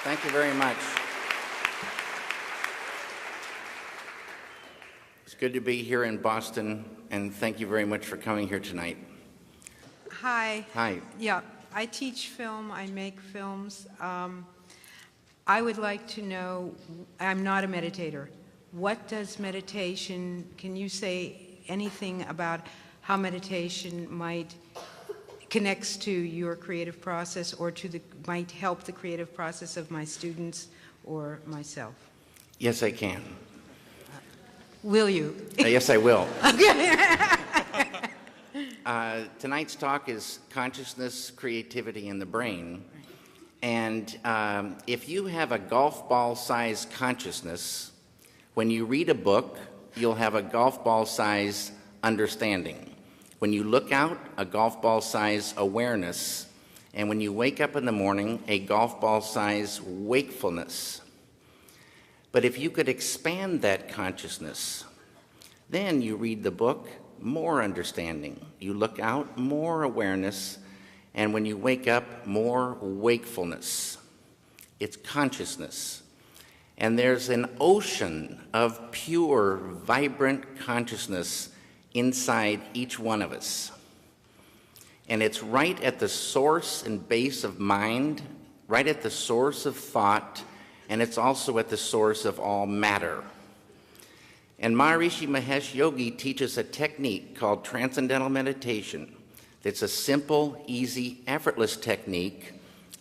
Thank you very much. It's good to be here in Boston, and thank you very much for coming here tonight. Hi. Hi. Yeah, I teach film, I make films. I would like to know, I'm not a meditator. What does meditation, can you say anything about how meditation might connects to your creative process or might help the creative process of my students or myself? Yes, I can. Will you? Yes, I will. Okay. Tonight's talk is consciousness, creativity, and the brain. And if you have a golf ball-sized consciousness, when you read a book, you'll have a golf ball-sized understanding. When you look out, a golf ball-sized awareness. And when you wake up in the morning, a golf ball-sized wakefulness. But if you could expand that consciousness, then you read the book, more understanding. You look out, more awareness. And when you wake up, more wakefulness. It's consciousness. And there's an ocean of pure, vibrant consciousness inside each one of us. And it's right at the source and base of mind, right at the source of thought, and it's also at the source of all matter. And Maharishi Mahesh Yogi teaches a technique called Transcendental Meditation. It's a simple, easy, effortless technique,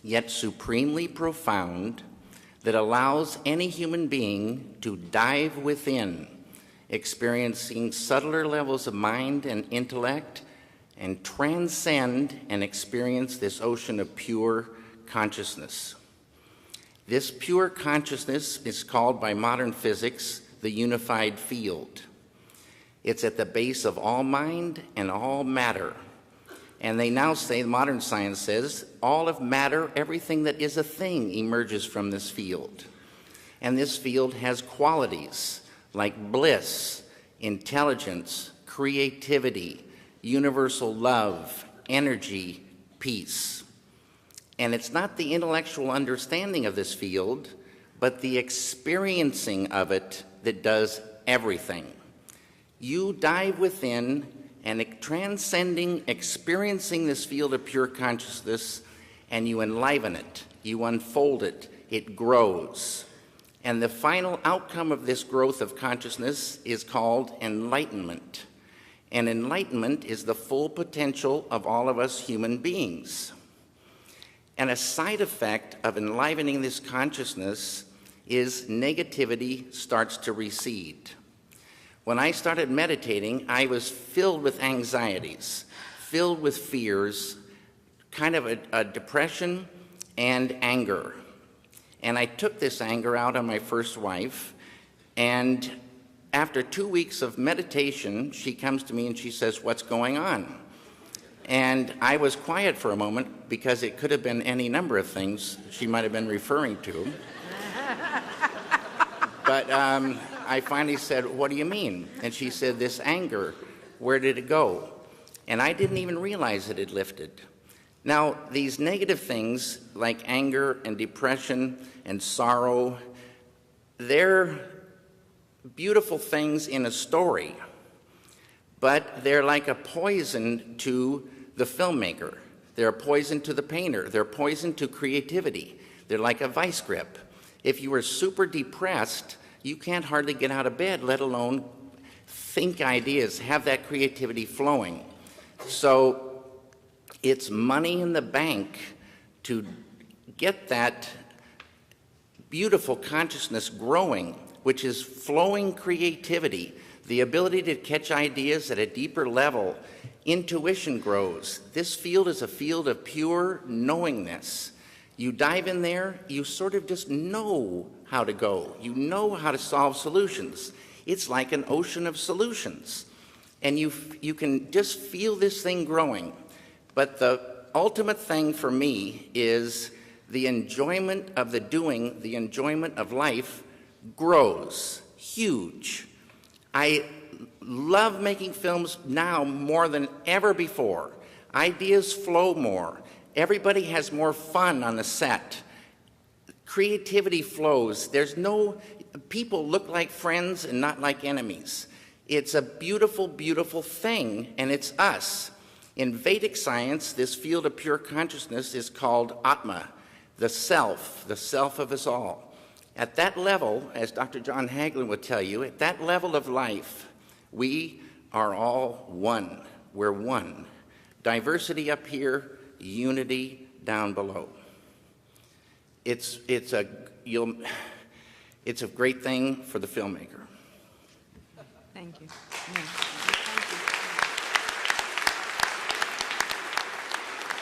yet supremely profound, that allows any human being to dive within, experiencing subtler levels of mind and intellect, and transcend and experience this ocean of pure consciousness. This pure consciousness is called by modern physics the unified field. It's at the base of all mind and all matter. And they now say, modern science says, all of matter, everything that is a thing, emerges from this field. And this field has qualities like bliss, intelligence, creativity, universal love, energy, peace. And it's not the intellectual understanding of this field, but the experiencing of it that does everything. You dive within and transcending, experiencing this field of pure consciousness, and you enliven it, you unfold it, it grows. And the final outcome of this growth of consciousness is called enlightenment. And enlightenment is the full potential of all of us human beings. And a side effect of enlivening this consciousness is negativity starts to recede. When I started meditating, I was filled with anxieties, filled with fears, kind of a depression and anger. And I took this anger out on my first wife, and after 2 weeks of meditation, she comes to me and she says, "What's going on?" And I was quiet for a moment because it could have been any number of things she might have been referring to. But I finally said, "What do you mean?" And she said, "This anger, where did it go?" And I didn't even realize it had lifted. Now, these negative things like anger and depression and sorrow, they're beautiful things in a story, but they're like a poison to the filmmaker. They're a poison to the painter. They're poison to creativity. They're like a vice grip. If you are super depressed, you can't hardly get out of bed, let alone think ideas, have that creativity flowing. So it's money in the bank to get that beautiful consciousness growing, which is flowing creativity, the ability to catch ideas at a deeper level. Intuition grows. This field is a field of pure knowingness. You dive in there, you sort of just know how to go. You know how to solve solutions. It's like an ocean of solutions. And you can just feel this thing growing. But the ultimate thing for me is the enjoyment of the doing, the enjoyment of life grows huge. I love making films now more than ever before. Ideas flow more. Everybody has more fun on the set. Creativity flows. There's no, people look like friends and not like enemies. It's a beautiful, beautiful thing, and it's us. In Vedic science, this field of pure consciousness is called Atma, the self of us all. At that level, as Dr. John Hagelin would tell you, at that level of life, we are all one. We're one. Diversity up here, unity down below. It's a great thing for the filmmaker. Thank you.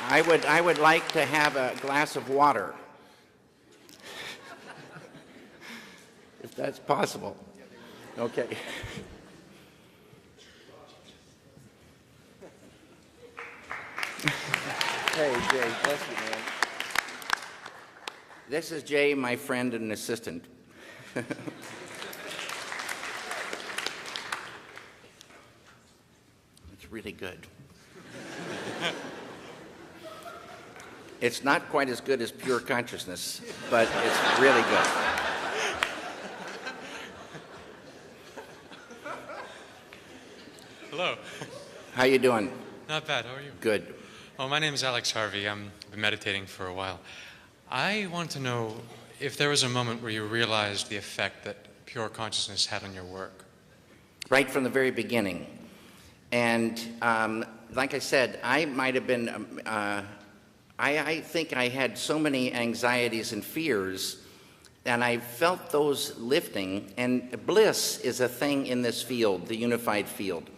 I would like to have a glass of water, if that's possible. Okay. Hey, Jay, bless you, man. This is Jay, my friend and assistant. It's really good. It's not quite as good as pure consciousness, but it's really good. Hello. How you doing? Not bad. How are you? Good. Oh, my name is Alex Harvey. I've been meditating for a while. I want to know if there was a moment where you realized the effect that pure consciousness had on your work. Right from the very beginning. And like I said, I might have been, I think I had so many anxieties and fears, and I felt those lifting. And bliss is a thing in this field, the unified field.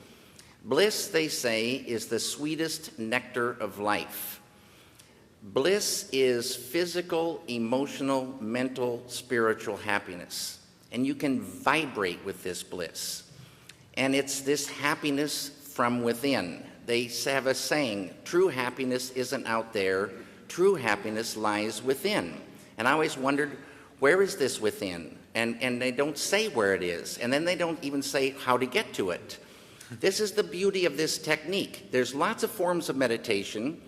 Bliss, they say, is the sweetest nectar of life. Bliss is physical, emotional, mental, spiritual happiness. And you can vibrate with this bliss. And it's this happiness from within. They have a saying, true happiness isn't out there, true happiness lies within. And I always wondered, where is this within? And they don't say where it is. And then they don't even say how to get to it. This is the beauty of this technique. There's lots of forms of meditation,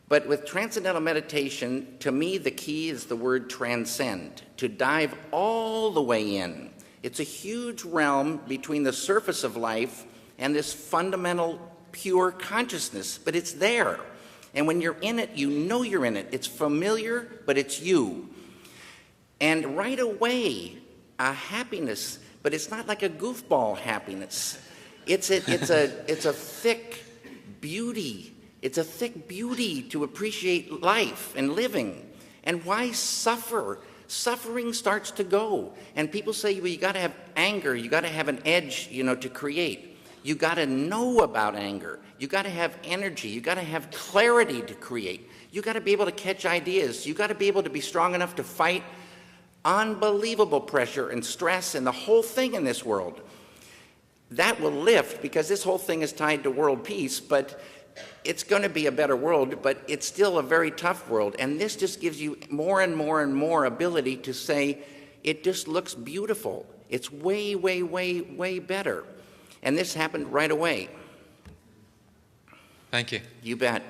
but with transcendental meditation, to me, the key is the word transcend, to dive all the way in. It's a huge realm between the surface of life and this fundamental pure consciousness, but it's there. And when you're in it, you know you're in it. It's familiar, but it's you. And right away, a happiness, but it's not like a goofball happiness. It's a thick beauty. It's a thick beauty to appreciate life and living. And why suffer? Suffering starts to go. And people say, well, you got to have anger. You got to have an edge, to create. You got to know about anger. You got to have energy. You got to have clarity to create. You got to be able to catch ideas. You got to be able to be strong enough to fight unbelievable pressure and stress and the whole thing in this world. That will lift, because this whole thing is tied to world peace, but it's going to be a better world, but it's still a very tough world. And this just gives you more and more and more ability to say, it just looks beautiful. It's way, way, way, way better. And this happened right away. Thank you. You bet.